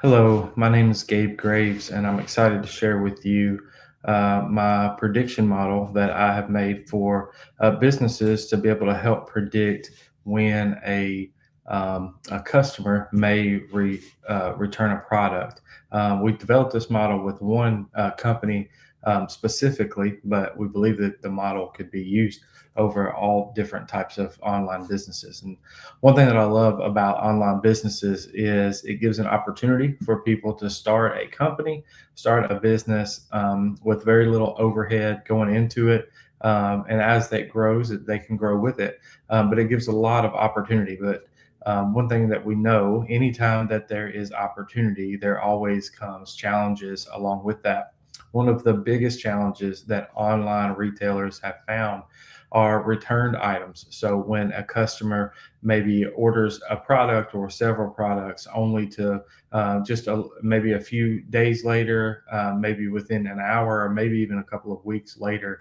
Hello, my name is Gabe Graves, and I'm excited to share with you my prediction model that I have made for businesses to be able to help predict when a customer may return a product. We developed this model with one company specifically, but we believe that the model could be used over all different types of online businesses. And one thing that I love about online businesses is it gives an opportunity for people to start a company, start a business with very little overhead going into it. And as that grows, they can grow with it. But it gives a lot of opportunity. But one thing that we know, anytime that there is opportunity, there always comes challenges along with that. One of the biggest challenges that online retailers have found are returned items. So when a customer maybe orders a product or several products only to maybe a few days later, maybe within an hour, or maybe even a couple of weeks later,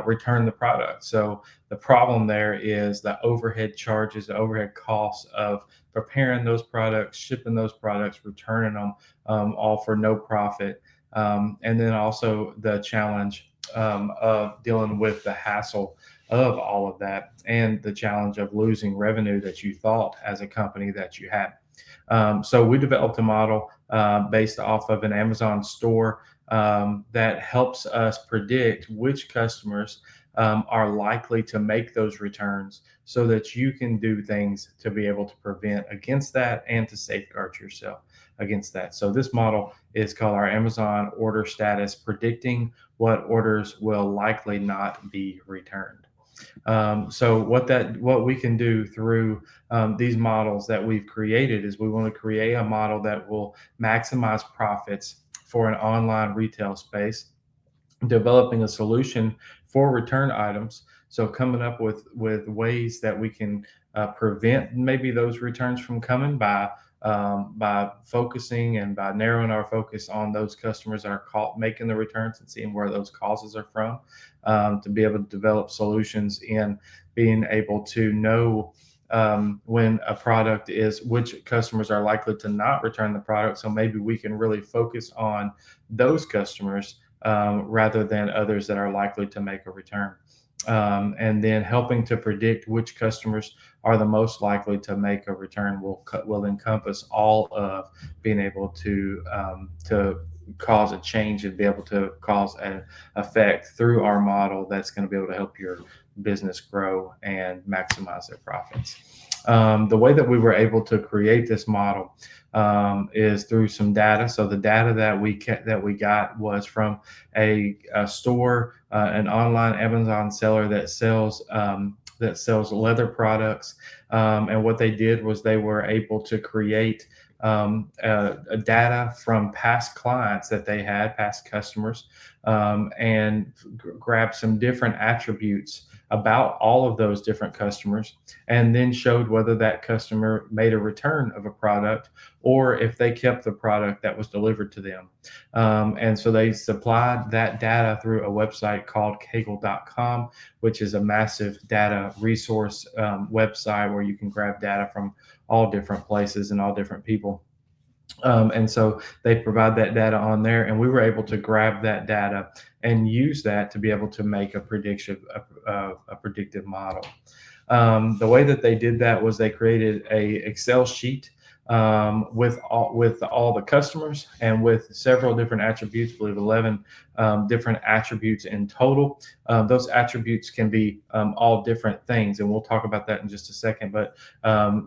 return the product. So the problem there is the overhead charges, the overhead costs of preparing those products, shipping those products, returning them, all for no profit. And then also the challenge of dealing with the hassle of all of that and the challenge of losing revenue that you thought as a company that you had. So we developed a model based off of an Amazon store that helps us predict which customers are likely to make those returns so that you can do things to be able to prevent against that and to safeguard yourself against that. So this model is called our Amazon order status, predicting what orders will likely not be returned. So what we can do through these models that we've created is we want to create a model that will maximize profits for an online retail space, developing a solution for return items. So coming up with ways that we can prevent maybe those returns from coming by focusing and by narrowing our focus on those customers that are making the returns and seeing where those causes are from, to be able to develop solutions in being able to know when a product is which customers are likely to not return the product. So maybe we can really focus on those customers rather than others that are likely to make a return. And then helping to predict which customers are the most likely to make a return will encompass all of being able to cause a change and be able to cause an effect through our model that's going to be able to help your business grow and maximize their profits. The way that we were able to create this model is through some data. So the data that we got was from a store, an online Amazon seller that sells leather products. And what they did was they were able to create a data from past clients that they had, past customers, and grab some different attributes about all of those different customers, and then showed whether that customer made a return of a product or if they kept the product that was delivered to them. And so they supplied that data through a website called kaggle.com, which is a massive data resource website where you can grab data from all different places and all different people. And so they provide that data on there, and we were able to grab that data and use that to be able to make a predictive model. The way that they did that was they created a Excel sheet with all the customers and with several different attributes. I believe 11 different attributes in total. Those attributes can be all different things, and we'll talk about that in just a second. But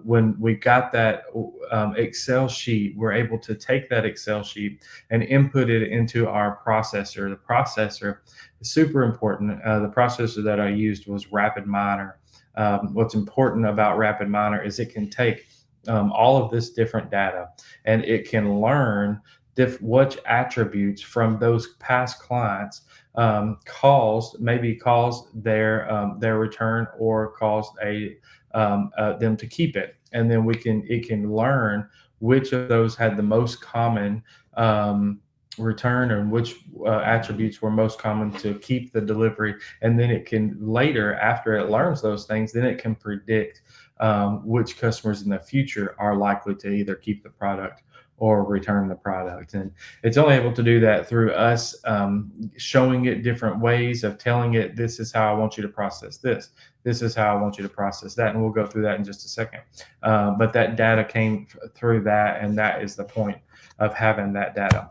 when we got that Excel sheet, we're able to take that Excel sheet and input it into our processor. The processor is super important. The processor that I used was RapidMiner. What's important about RapidMiner is it can take all of this different data, and it can learn which attributes from those past clients caused their return or caused them to keep it. And then it can learn which of those had the most common return and which attributes were most common to keep the delivery. And then it can later, after it learns those things, then it can predict which customers in the future are likely to either keep the product or return the product. And it's only able to do that through us showing it different ways of telling it, this is how I want you to process this. This is how I want you to process that. And we'll go through that in just a second. But that data came through that, and that is the point of having that data.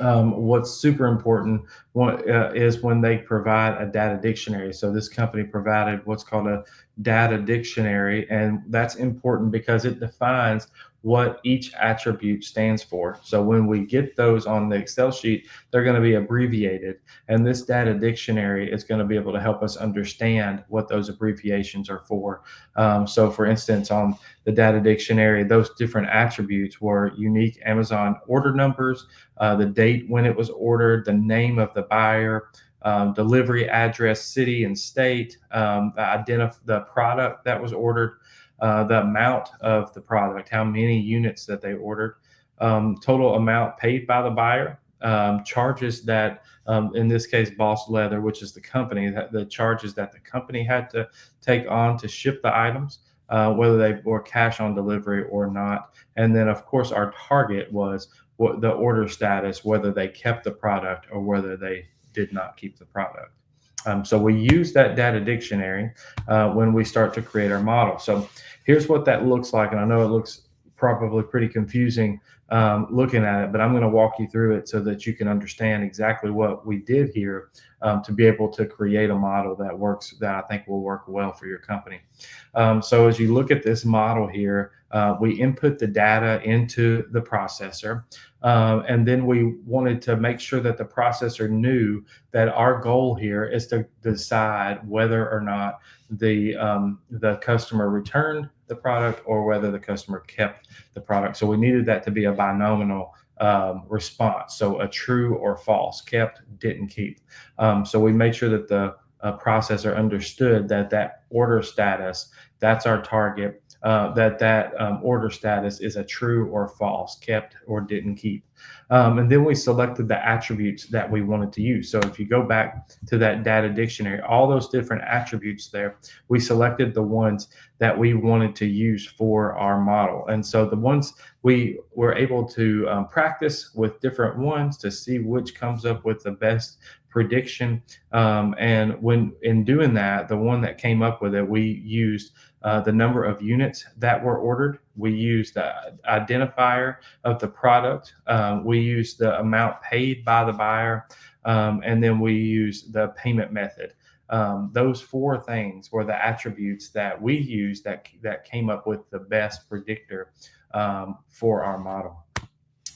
What's super important is when they provide a data dictionary. So this company provided what's called a data dictionary, and that's important because it defines what each attribute stands for. So when we get those on the Excel sheet, they're going to be abbreviated, and this data dictionary is going to be able to help us understand what those abbreviations are for. So for instance, on the data dictionary, those different attributes were unique Amazon order numbers, the date when it was ordered, the name of the buyer, delivery address, city and state, the product that was ordered, the amount of the product, how many units that they ordered, total amount paid by the buyer, charges that, in this case, Boss Leather, which is the company, that the charges that the company had to take on to ship the items, whether they were cash on delivery or not. And then, of course, our target was what the order status, whether they kept the product or whether they did not keep the product. So we use that data dictionary when we start to create our model. So here's what that looks like. And I know it looks probably pretty confusing looking at it, but I'm going to walk you through it so that you can understand exactly what we did here to be able to create a model that works, that I think will work well for your company. So as you look at this model here, we input the data into the processor, and then we wanted to make sure that the processor knew that our goal here is to decide whether or not the customer returned the product or whether the customer kept the product. So we needed that to be a binomial response, so a true or false, kept, didn't keep. So we made sure that the processor understood that order status, that's our target, that order status is a true or false, kept or didn't keep. And then we selected the attributes that we wanted to use. So if you go back to that data dictionary, all those different attributes there, we selected the ones that we wanted to use for our model. And so the ones we were able to practice with different ones to see which comes up with the best prediction. And when in doing that, the one that came up with it, we used the number of units that were ordered. We used the identifier of the product. We used the amount paid by the buyer. And then we used the payment method. Those four things were the attributes that we used that came up with the best predictor for our model.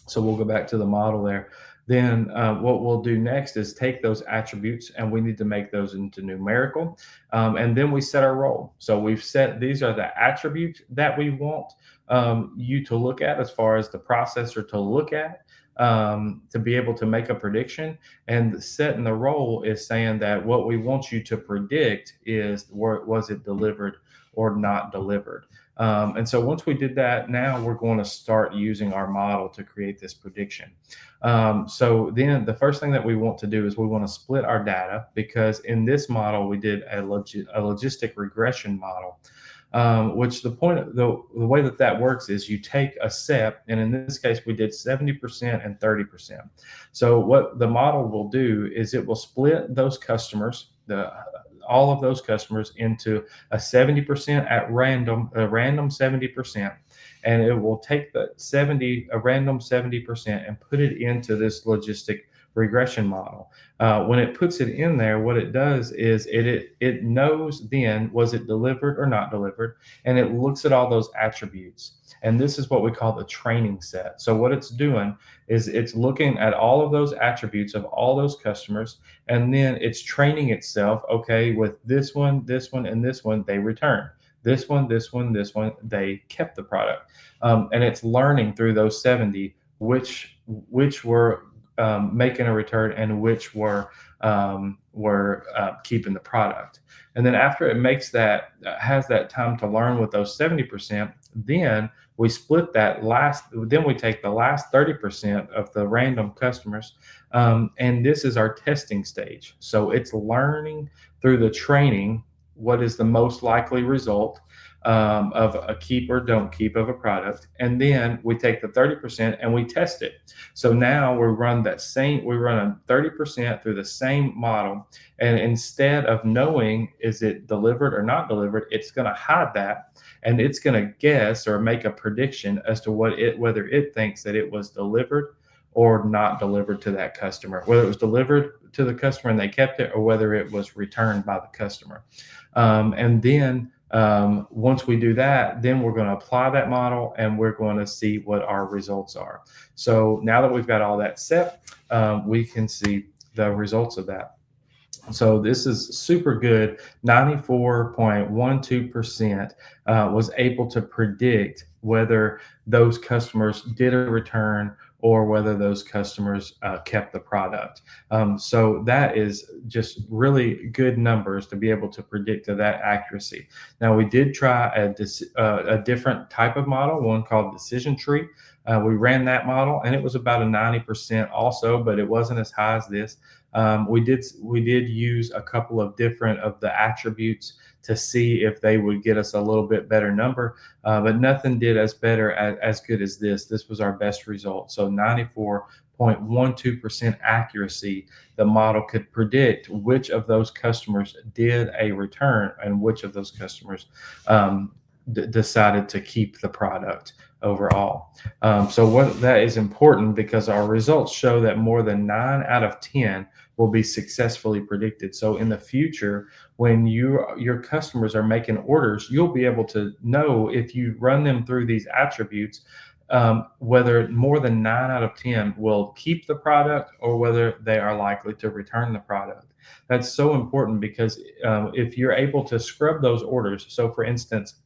So we'll go back to the model there. Then what we'll do next is take those attributes and we need to make those into numerical. And then we set our role. So we've set, these are the attributes that we want you to look at as far as the processor to look at to be able to make a prediction. And setting the role is saying that what we want you to predict is, was it delivered or not delivered? And so once we did that, now we're going to start using our model to create this prediction. So then the first thing that we want to do is we want to split our data, because in this model, we did a logistic regression model. Which the way that works is you take a set, and in this case, we did 70% and 30%. So what the model will do is it will split those customers, all of those customers, into a 70% at random, a random 70%, and it will take a random 70% and put it into this logistic regression model. When it puts it in there, what it does is it knows then, was it delivered or not delivered, and it looks at all those attributes. And this is what we call the training set. So what it's doing is it's looking at all of those attributes of all those customers, and then it's training itself. Okay, with this one, and this one, they returned. This one, they kept the product. And it's learning through those 70 which were making a return and which were keeping the product. And then after it makes that, has that time to learn with those 70%, then we split that then we take the last 30% of the random customers, and this is our testing stage. So it's learning through the training what is the most likely result. of a keep or don't keep of a product, and then we take the 30% and we test it. So now we run a 30% through the same model, and instead of knowing is it delivered or not delivered, it's going to hide that, and it's going to guess or make a prediction as to whether it thinks that it was delivered or not delivered to that customer, whether it was delivered to the customer and they kept it, or whether it was returned by the customer. And then once we do that, then we're going to apply that model and we're going to see what our results are. So now that we've got all that set, we can see the results of that. So this is super good. 94.12% was able to predict whether those customers did a return or whether those customers kept the product. So that is just really good numbers to be able to predict to that accuracy. Now we did try a different type of model, one called decision tree. We ran that model and it was about a 90% also, but it wasn't as high as this. We did use a couple of different of the attributes to see if they would get us a little bit better number, but nothing did as good as this. This was our best result. So 94.12% accuracy. The model could predict which of those customers did a return and which of those customers decided to keep the product overall. So what that is important because our results show that more than 9 out of 10 will be successfully predicted. So in the future, when your customers are making orders, you'll be able to know if you run them through these attributes, whether more than 9 out of 10 will keep the product or whether they are likely to return the product. That's so important because if you're able to scrub those orders, so for instance,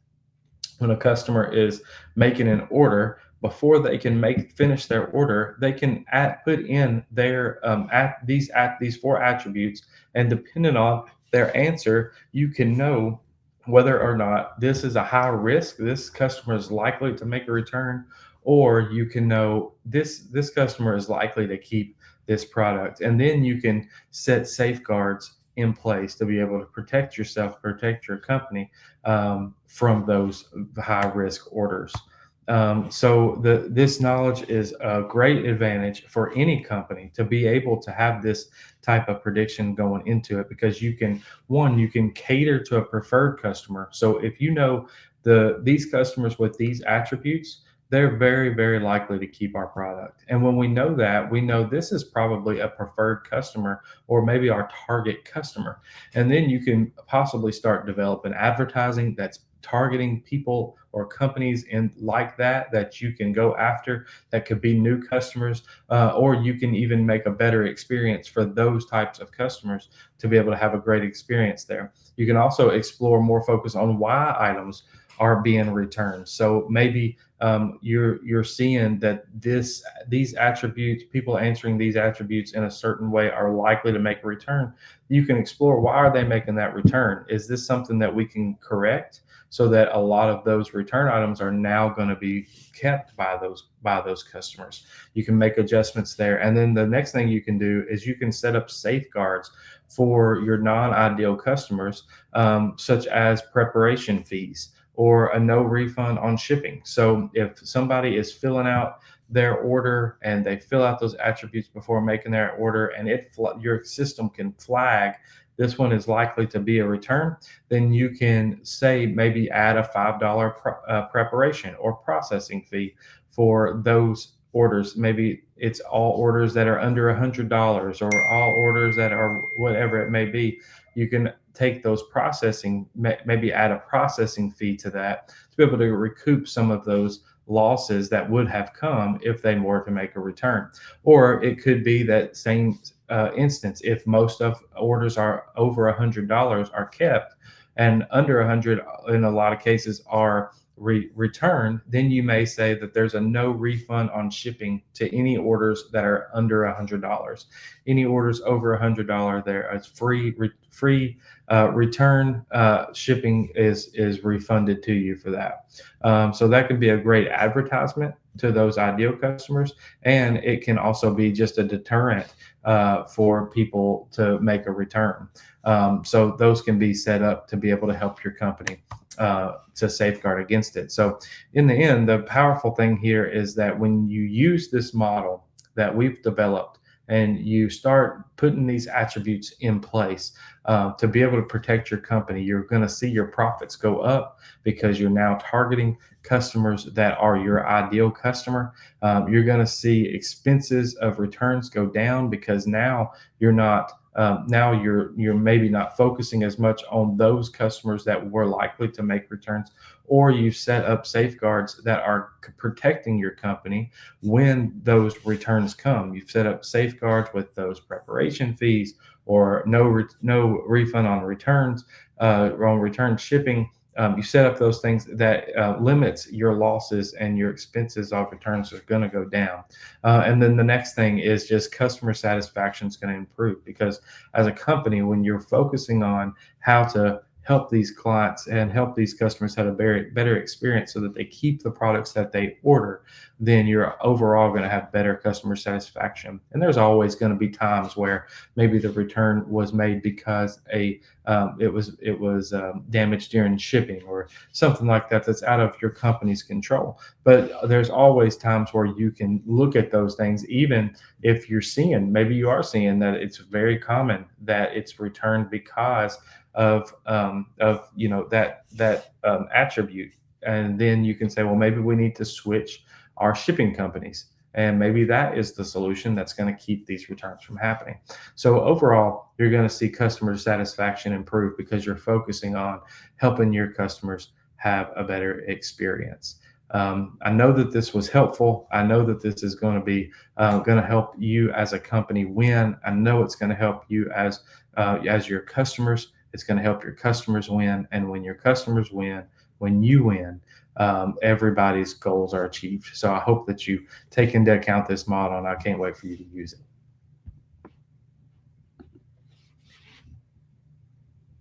when a customer is making an order, before they can finish their order, they can put in their these four attributes, and depending on their answer, you can know whether or not this is a high risk. This customer is likely to make a return, or you can know this customer is likely to keep this product, and then you can set safeguards in place to be able to protect yourself, protect your company from those high risk orders. So this knowledge is a great advantage for any company to be able to have this type of prediction going into it, because you can cater to a preferred customer. So if you know these customers with these attributes, they're very, very likely to keep our product. And when we know that, we know this is probably a preferred customer or maybe our target customer. And then you can possibly start developing advertising that's targeting people or companies in like that you can go after, that could be new customers, or you can even make a better experience for those types of customers to be able to have a great experience there. You can also explore more focus on why items are being returned. So maybe you're seeing that these attributes, people answering these attributes in a certain way are likely to make a return. You can explore, why are they making that return? Is this something that we can correct so that a lot of those return items are now going to be kept by those customers? You can make adjustments there. And then the next thing you can do is you can set up safeguards for your non-ideal customers, such as preparation fees or a no refund on shipping. So if somebody is filling out their order and they fill out those attributes before making their order, and your system can flag this one is likely to be a return, then you can say maybe add a $5 preparation or processing fee for those orders. Maybe it's all orders that are under $100 or all orders that are whatever it may be. You can take those maybe add a processing fee to that to be able to recoup some of those losses that would have come if they were to make a return. Or it could be that same instance, if most of orders are over $100 are kept and under 100 in a lot of cases are returned, then you may say that there's a no refund on shipping to any orders that are under $100. Any orders over $100, there is free return shipping is refunded to you for that. So that can be a great advertisement to those ideal customers, and it can also be just a deterrent for people to make a return. So those can be set up to be able to help your company to safeguard against it. So in the end, the powerful thing here is that when you use this model that we've developed and you start putting these attributes in place to be able to protect your company, you're going to see your profits go up because you're now targeting customers that are your ideal customer. You're going to see expenses of returns go down because now you're not now you're maybe not focusing as much on those customers that were likely to make returns, or you set up safeguards that are protecting your company when those returns come. You've set up safeguards with those preparation fees or no refund on returns, on return shipping. You set up those things that limits your losses, and your expenses of returns are going to go down. And then the next thing is just customer satisfaction is going to improve, because as a company, when you're focusing on how to help these clients and help these customers have a better experience so that they keep the products that they order, then you're overall going to have better customer satisfaction. And there's always going to be times where maybe the return was made because it was damaged during shipping or something like that that's out of your company's control. But there's always times where you can look at those things, even if you're seeing, maybe you are seeing that it's very common that it's returned because of that attribute. And then you can say, well, maybe we need to switch our shipping companies, and maybe that is the solution that's going to keep these returns from happening. So overall, you're going to see customer satisfaction improve because you're focusing on helping your customers have a better experience. I know that this was helpful. I know that this is going to help you as a company win. I know it's going to help you as your customers. It's going to help your customers win, and when your customers win, when you win, everybody's goals are achieved. So I hope that you take into account this model, and I can't wait for you to use it.